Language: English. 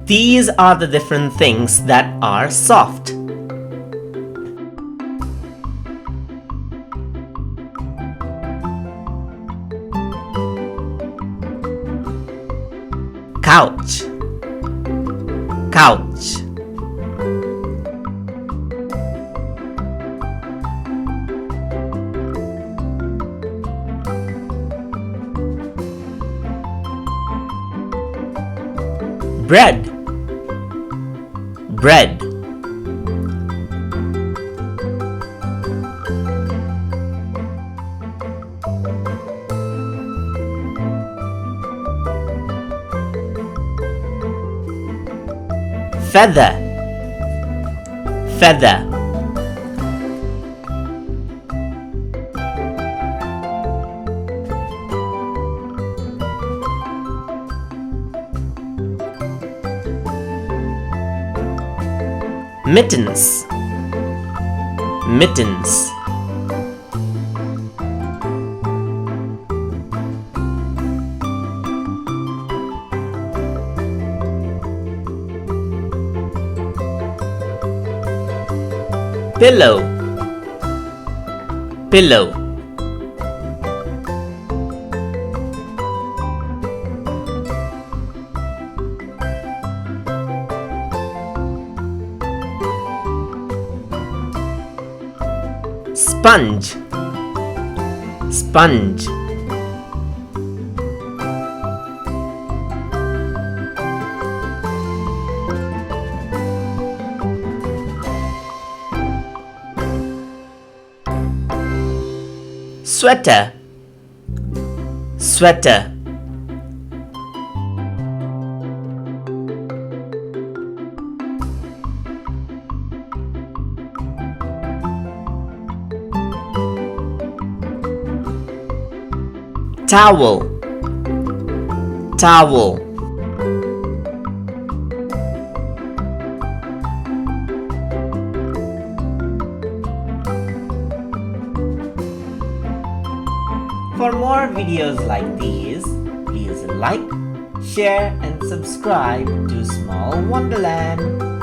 These are the different things that are soft. Couch, couch. Bread, bread. Feather, feather. Mittens, mittens. Pillow, pillow. Sponge, sponge. Sweater, sweater. Towel, towel. For more videos like these, please like, share and subscribe to Small Wonderland.